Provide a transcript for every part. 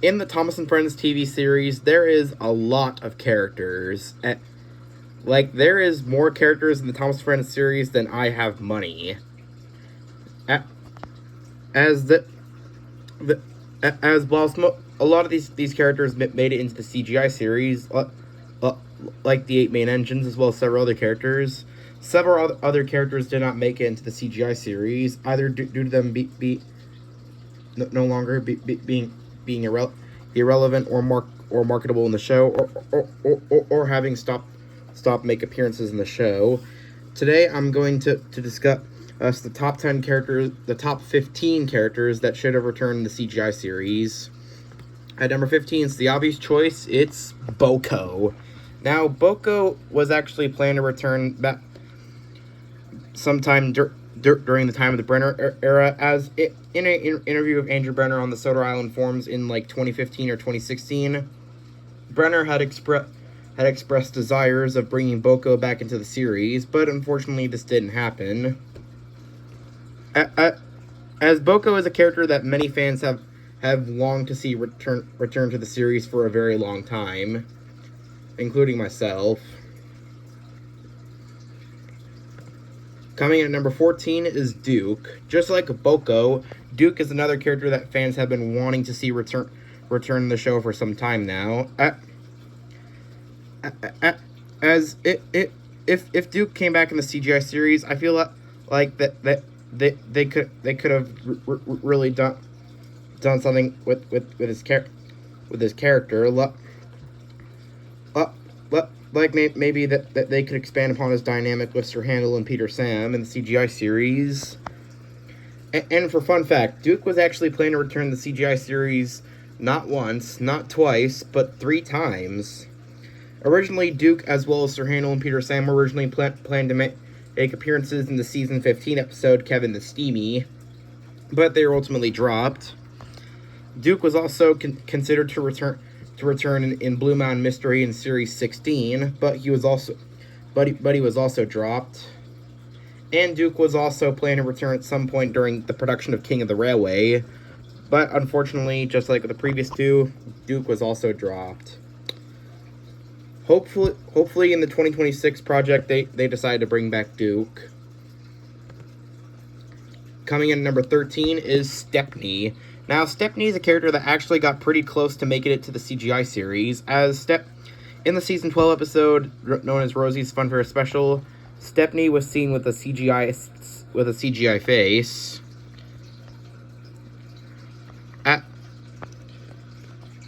In the Thomas and Friends TV series, there is a lot of characters. Like, there is more characters in the Thomas and Friends series than I have money. As the as well, a lot of these characters made it into the CGI series, like the 8 main engines, as well as several other characters. Several other characters did not make it into the CGI series, either due to them no longer being irrelevant or marketable in the show, or having stopped make appearances in the show. Today, I'm going to discuss the top 10 characters, the top 15 characters that should have returned in the CGI series. At number 15 is the obvious choice. It's Boko. Now, Boko was actually planned to return back sometime during the time of the Brenner era, as in an interview with Andrew Brenner on the Soda Island forums in like 2015 or 2016. Brenner had expressed desires of bringing Boko back into the series, but unfortunately this didn't happen. As Boko is a character that many fans have longed to see return to the series for a very long time, including myself. Coming in at number 14 is Duke. Just like Boko, Duke is another character that fans have been wanting to see return in the show for some time now. If Duke came back in the CGI series, I feel like that they could have really done something with his character. Like maybe that they could expand upon his dynamic with Sir Handel and Peter Sam in the CGI series. And for fun fact, Duke was actually planning to return the CGI series not once, not twice, but 3 times. Originally, Duke, as well as Sir Handel and Peter Sam, were originally planned to make appearances in the season 15 episode Kevin the Steamy, but they were ultimately dropped. Duke was also considered to return in Blue Mountain Mystery in series 16, but he was also dropped. And Duke was also planning to return at some point during the production of King of the Railway, but unfortunately, just like with the previous 2, Duke was also dropped. Hopefully in the 2026 project, they decide to bring back Duke. Coming in at number 13 is Stepney. Now, Stepney is a character that actually got pretty close to making it to the CGI series, as in the season 12 episode known as Rosie's Funfair Special, Stepney was seen with a CGI face.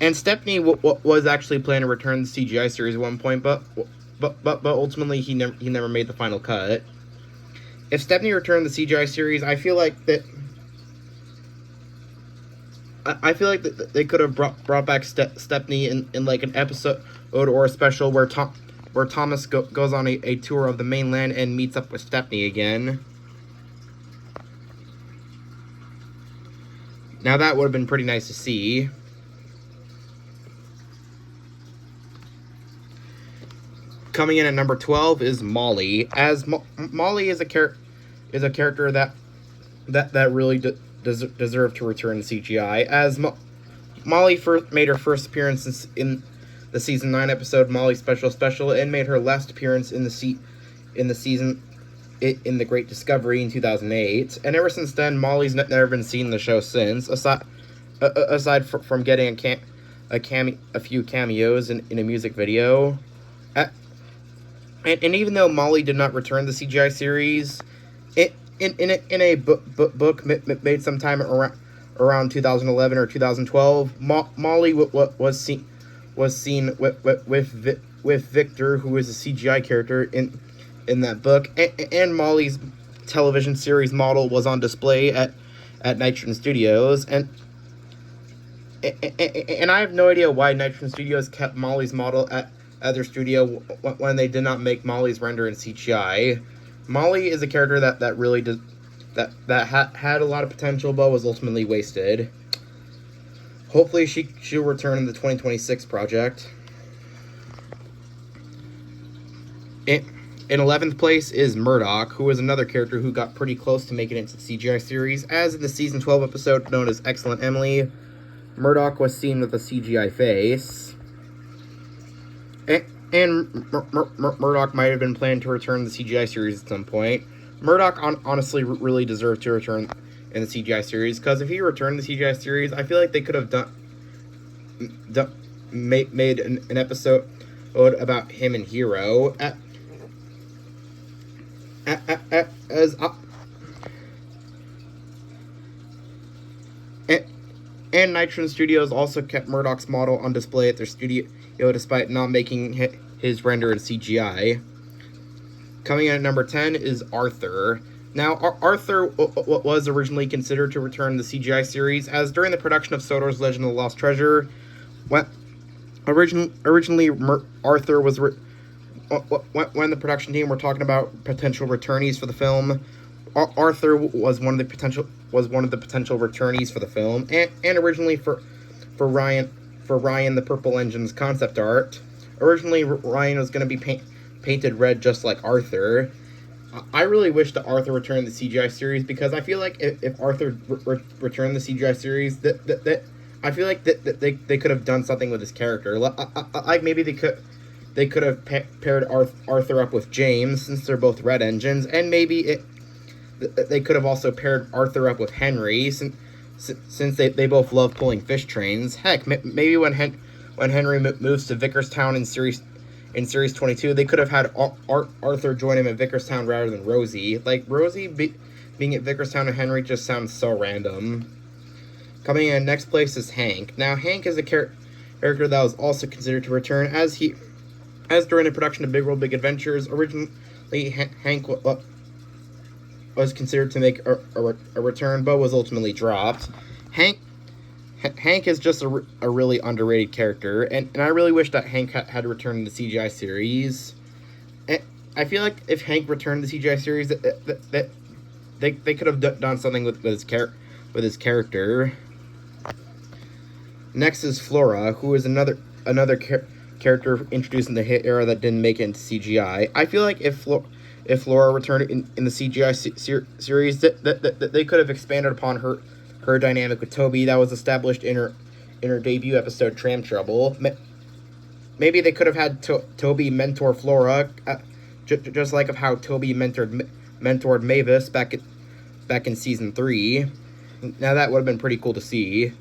And Stepney was actually planning to return the CGI series at one point, but ultimately he never made the final cut. If Stepney returned the CGI series, I feel like that they could have brought back Stepney in like an episode or a special where Thomas goes on a tour of the mainland and meets up with Stepney again. Now that would have been pretty nice to see. Coming in at number 12 is Molly. As Molly is a character that really deserved to return to CGI. As Molly made her first appearance in the season 9 episode Molly Special, and made her last appearance in the season in The Great Discovery in 2008. And ever since then, Molly's never been seen in the show since, aside from getting a few cameos in a music video. And even though Molly did not return the CGI series, in a book made sometime around 2011 or 2012, Molly was seen with Victor, who is a CGI character in that book, and Molly's television series model was on display at Nitrogen Studios, and I have no idea why Nitrogen Studios kept Molly's model at their studio when they did not make Molly's render in CGI. Molly is a character that really had a lot of potential, but was ultimately wasted. Hopefully she'll return in the 2026 project. In 11th place is Murdoch, who is another character who got pretty close to making it into the CGI series, as in the season 12 episode known as Excellent Emily. Murdoch was seen with a CGI face. And Murdoch might have been planning to return the CGI series at some point. Murdoch honestly really deserved to return in the CGI series, because if he returned the CGI series, I feel like they could have made an episode about him and Hero. And Nitron Studios also kept Murdoch's model on display at their studio, despite not making his render in CGI. Coming in at number 10 is Arthur. Now, Arthur was originally considered to return the CGI series, as during the production of Sodor's Legend of the Lost Treasure, originally Arthur was when the production team were talking about potential returnees for the film. Arthur was one of the potential returnees for the film, and originally for Ryan the Purple Engine's concept art. Originally, Ryan was going to be painted red just like Arthur. I really wish that Arthur returned the CGI series, because I feel like if Arthur returned the CGI series, that I feel like that they could have done something with his character. Like maybe they could have paired Arthur up with James, since they're both red engines, and maybe they could have also paired Arthur up with Henry, since they both love pulling fish trains. Heck, maybe when Henry moves to Vickerstown in series 22, they could have had Arthur join him at Vickerstown rather than Rosie. Like, Rosie being at Vickerstown and Henry just sounds so random. Coming in next place is Hank. Now, Hank is a character that was also considered to return, as during the production of Big World Big Adventures. Originally, Hank was considered to make a return, but was ultimately dropped. Hank is just a really underrated character, and I really wish that Hank had returned to the CGI series. And I feel like if Hank returned to the CGI series, that they could have done something with his character. Next is Flora, who is another character introduced in the hit era that didn't make it into CGI. I feel like if Flora returned in the CGI series, that they could have expanded upon her dynamic with Toby that was established in her debut episode Tram Trouble. Maybe they could have had Toby mentor Flora, just like of how Toby mentored Mavis back in season 3. Now that would have been pretty cool to see.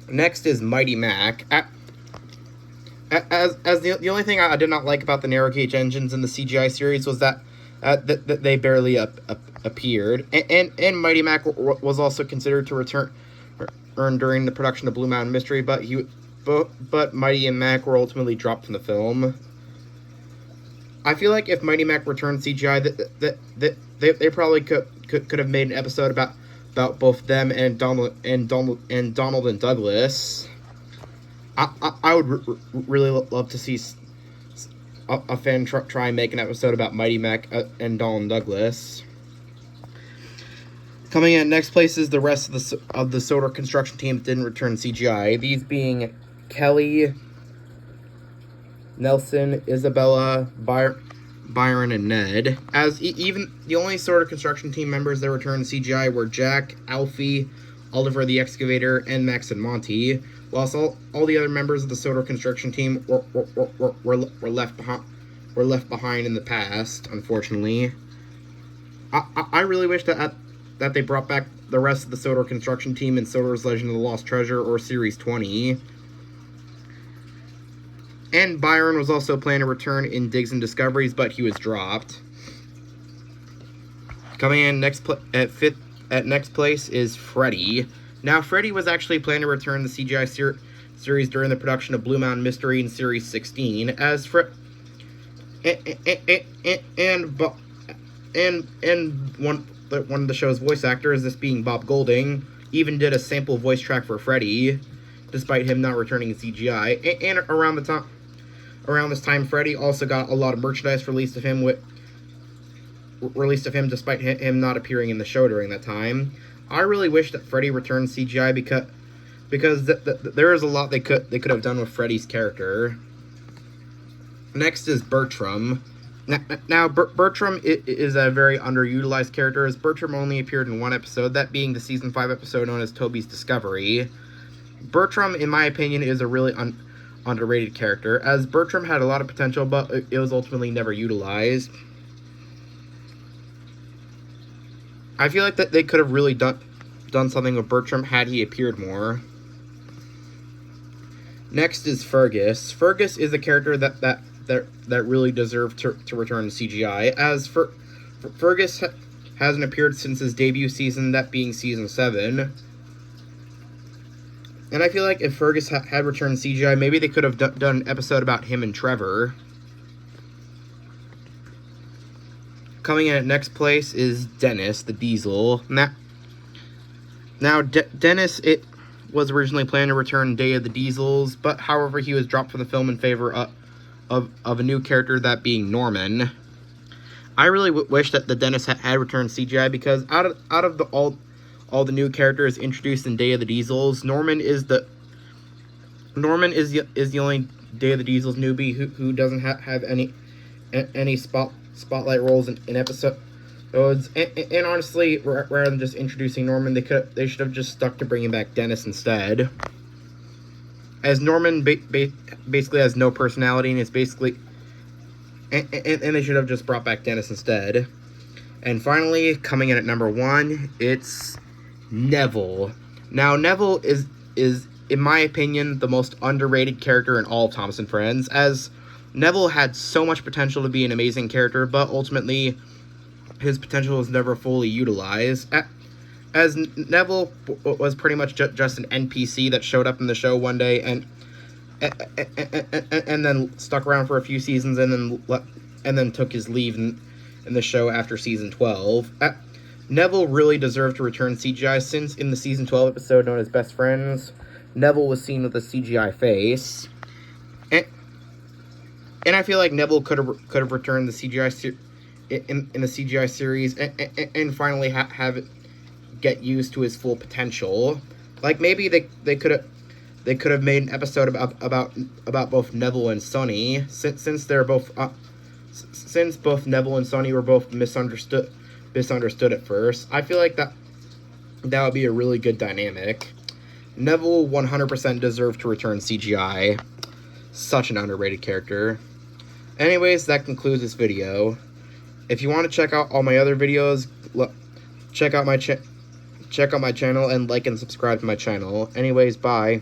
Next is Mighty Mac. As the only thing I did not like about the narrow gauge engines in the CGI series was that they barely appeared, and Mighty Mac was also considered to return during the production of Blue Mountain Mystery, but Mighty and Mac were ultimately dropped from the film. I feel like if Mighty Mac returned CGI, they probably could have made an episode about both them and Donald and Douglas. I would really love to see a fan try and make an episode about Mighty Mac and Donald Douglas. Coming in next place is the rest of the Sodor construction team that didn't return CGI. These being Kelly, Nelson, Isabella, Byron, and Ned. As even the only Sodor construction team members that returned CGI were Jack, Alfie, Oliver the Excavator, and Max and Monty. Whilst all the other members of the Sodor construction team were left behind in the past, unfortunately. I really wish that they brought back the rest of the Sodor construction team in Sodor's Legend of the Lost Treasure or Series 20. And Byron was also planning to return in Digs and Discoveries, but he was dropped. Coming in at next place is Freddy. Now, Freddy was actually planning to return the CGI series during the production of Blue Mountain Mystery in Series 16, as one of the show's voice actors, this being Bob Golding, even did a sample voice track for Freddy, despite him not returning in CGI. And around this time, Freddy also got a lot of merchandise released of him despite him not appearing in the show during that time. I really wish that Freddy returned CGI because there is a lot they could have done with Freddy's character. Next is Bertram. Now, Bertram is a very underutilized character, as Bertram only appeared in one episode, that being the Season 5 episode known as Toby's Discovery. Bertram, in my opinion, is a really underrated character, as Bertram had a lot of potential, but it was ultimately never utilized. I feel like that they could have really done something with Bertram had he appeared more. Next is Fergus. Fergus is a character that really deserved to return to CGI, as Fergus hasn't appeared since his debut season, that being Season 7. And I feel like if Fergus had returned to CGI, maybe they could have done an episode about him and Trevor. Coming in at next place is Dennis, the Diesel. Now Dennis, it was originally planned to return Day of the Diesels, but however, he was dropped from the film in favor of a new character, that being Norman. I really wish that the Dennis had returned CGI, because out of all the new characters introduced in Day of the Diesels, Norman is the only Day of the Diesels newbie who doesn't have any spotlight roles in episodes. And honestly, rather than just introducing Norman, they should have just stuck to bringing back Dennis instead, as Norman basically has no personality, and it's basically and they should have just brought back Dennis instead. And finally, coming in at number 1, it's Neville. Now, Neville is in my opinion the most underrated character in all of Thomas and Friends, as Neville had so much potential to be an amazing character, but ultimately his potential was never fully utilized, as Neville was pretty much just an NPC that showed up in the show one day and then stuck around for a few seasons and then took his leave in the show after season 12. Neville really deserved to return CGI, since in the season 12 episode known as Best Friends, Neville was seen with a CGI face. And I feel like Neville could have returned the CGI in the CGI series and finally have it get used to his full potential. Like, maybe they could have made an episode about both Neville and Sonny, since they're both since both Neville and Sonny were both misunderstood at first. I feel like that would be a really good dynamic. Neville 100% deserved to return CGI. Such an underrated character. Anyways, that concludes this video. If you want to check out all my other videos, check out my channel and like and subscribe to my channel. Anyways, bye.